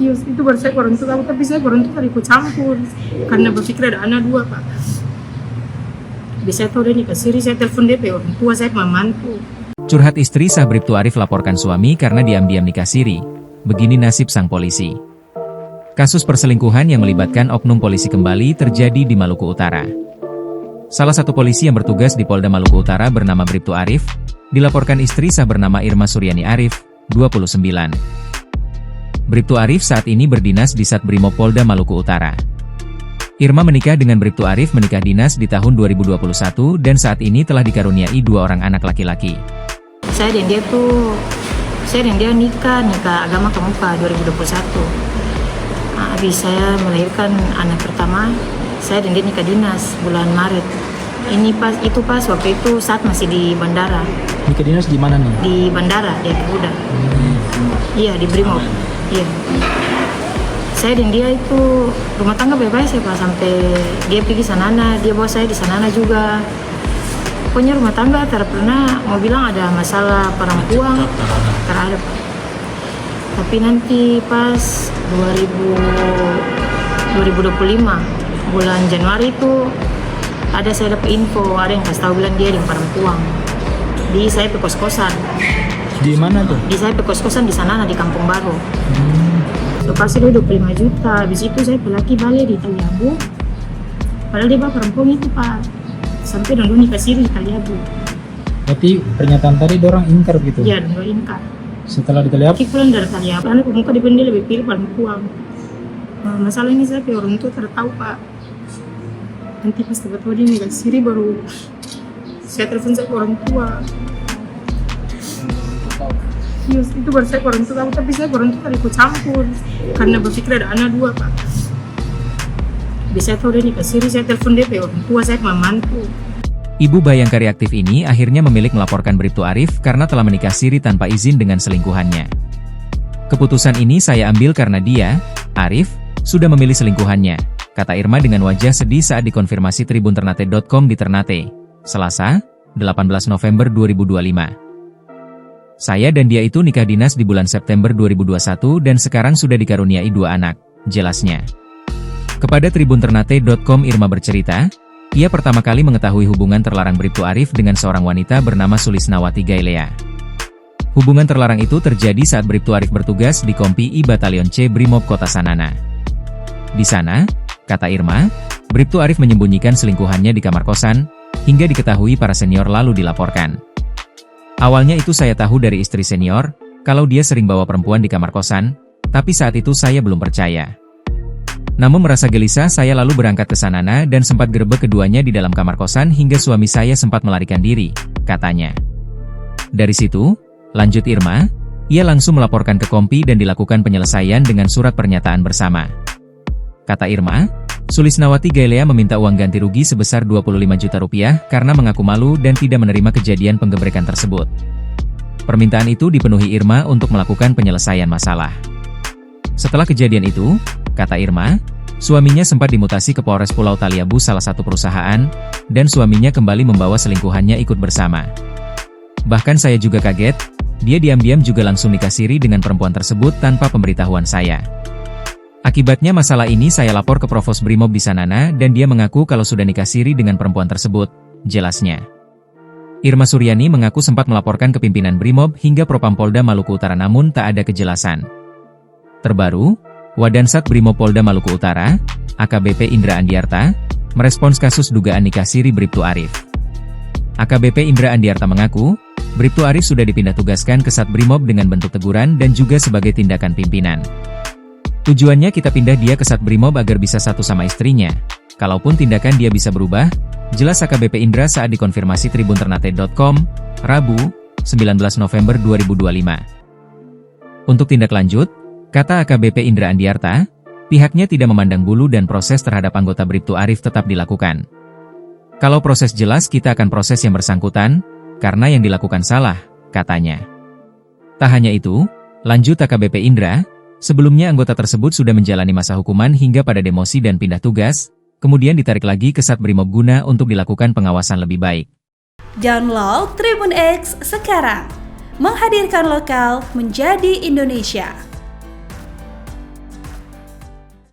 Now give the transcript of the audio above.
Yes, itu baru saya orang tua tahu, tapi saya orang tua ikut campur karena berpikir ada anak dua pak. Bisa tahu dia nikah siri, saya telepon DP orang tua, saya mantu. Curhat istri sah Bribtu Arif laporkan suami karena diam-diam nikah siri. Begini nasib sang polisi. Kasus perselingkuhan yang melibatkan oknum polisi kembali terjadi di Maluku Utara. Salah satu polisi yang bertugas di Polda Maluku Utara bernama Bribtu Arif, dilaporkan istri sah bernama Irma Suryani Arif, 29. Bribtu Arif saat ini berdinas di Satbrimob Polda Maluku Utara. Irma menikah dengan Bribtu Arif menikah dinas di tahun 2021 dan saat ini telah dikaruniai 2 orang anak laki-laki. Saya dan dia nikah agama kemuka 2021. Habis saya melahirkan anak pertama, saya dan dia nikah dinas bulan Maret. Pas waktu itu saat masih di bandara. Nikah dinas di mana nih? Di bandara, di Kuda. Iya, di Brimob. Iya. Saya dan dia itu rumah tangga baik-baik saya pak, sampai dia pergi Sanana, dia bawa saya di Sanana juga. Pokoknya rumah tangga tidak pernah mau bilang ada masalah perempuan, terhadap. Tapi nanti pas 2025 bulan Januari itu ada saya dapat info, ada yang kasih tahu bilang dia dengan perempuan di saya pe kos-kosan. Di mana tuh? Di saya pe kos-kosan di Sanana di Kampung Baru. Lokasi dia 25 juta, habis itu saya pelaki balik di Taliabu. Padahal dia bawa perempuan itu pak, sampai dulu nikah siri di Taliabu. Berarti pernyataan tadi dorang ingkar gitu? Iya, dua ingkar. Setelah di Taliabu? Kita pulang dari Taliabu, anak pemuka di dia lebih pilih perempuan. Masalah ini saya kayak orang tua tertahu pak. Nanti pas tiba-tiba dia nikah siri baru saya telepon saya ke orang tua. Yes, itu baru saya orang tua tahu, tapi saya orang tua ikut campur karena berpikir ada anak dua pak. Bisa tahu dia nikah siri, saya telepon DP orang tua, saya mantu. Ibu Bayangkari aktif ini akhirnya memilih melaporkan Bribtu Arif karena telah menikah siri tanpa izin dengan selingkuhannya. Keputusan ini saya ambil karena dia, Arif, sudah memilih selingkuhannya, kata Irma dengan wajah sedih saat dikonfirmasi tribunternate.com di Ternate, Selasa, 18 November 2025. Saya dan dia itu nikah dinas di bulan September 2021 dan sekarang sudah dikaruniai 2 anak, jelasnya. Kepada tribunternate.com Irma bercerita, ia pertama kali mengetahui hubungan terlarang Bribtu Arif dengan seorang wanita bernama Sulisnawati Gailea. Hubungan terlarang itu terjadi saat Bribtu Arif bertugas di Kompi I Batalion C Brimob Kota Sanana. Di sana, kata Irma, Bribtu Arif menyembunyikan selingkuhannya di kamar kosan, hingga diketahui para senior lalu dilaporkan. Awalnya itu saya tahu dari istri senior, kalau dia sering bawa perempuan di kamar kosan, tapi saat itu saya belum percaya. Namun merasa gelisah saya lalu berangkat ke Sanana dan sempat gerebek keduanya di dalam kamar kosan hingga suami saya sempat melarikan diri, katanya. Dari situ, lanjut Irma, ia langsung melaporkan ke Kompi dan dilakukan penyelesaian dengan surat pernyataan bersama. Kata Irma, Sulisnawati Gailea meminta uang ganti rugi sebesar 25 juta rupiah karena mengaku malu dan tidak menerima kejadian penggebrekan tersebut. Permintaan itu dipenuhi Irma untuk melakukan penyelesaian masalah. Setelah kejadian itu, kata Irma, suaminya sempat dimutasi ke Polres Pulau Taliabu salah satu perusahaan, dan suaminya kembali membawa selingkuhannya ikut bersama. Bahkan saya juga kaget, dia diam-diam juga langsung nikah siri dengan perempuan tersebut tanpa pemberitahuan saya. Akibatnya masalah ini saya lapor ke Provos Brimob di Sanana dan dia mengaku kalau sudah nikah siri dengan perempuan tersebut, jelasnya. Irma Suryani mengaku sempat melaporkan ke pimpinan Brimob hingga Propam Polda Maluku Utara namun tak ada kejelasan. Terbaru, Wadansat Brimob Polda Maluku Utara, AKBP Indra Andiarta, merespons kasus dugaan nikah siri Bribtu Arif. AKBP Indra Andiarta mengaku, Bribtu Arif sudah dipindah tugaskan ke Satbrimob dengan bentuk teguran dan juga sebagai tindakan pimpinan. Tujuannya kita pindah dia ke Satbrimob agar bisa satu sama istrinya. Kalaupun tindakan dia bisa berubah, jelas AKBP Indra saat dikonfirmasi tribunternate.com, Rabu, 19 November 2025. Untuk tindak lanjut, kata AKBP Indra Andiarta, pihaknya tidak memandang bulu dan proses terhadap anggota Bribtu Arif tetap dilakukan. Kalau proses jelas kita akan proses yang bersangkutan, karena yang dilakukan salah, katanya. Tak hanya itu, lanjut AKBP Indra, sebelumnya anggota tersebut sudah menjalani masa hukuman hingga pada demosi dan pindah tugas, kemudian ditarik lagi ke Satbrimob guna untuk dilakukan pengawasan lebih baik. Download Tribun X sekarang, menghadirkan lokal menjadi Indonesia.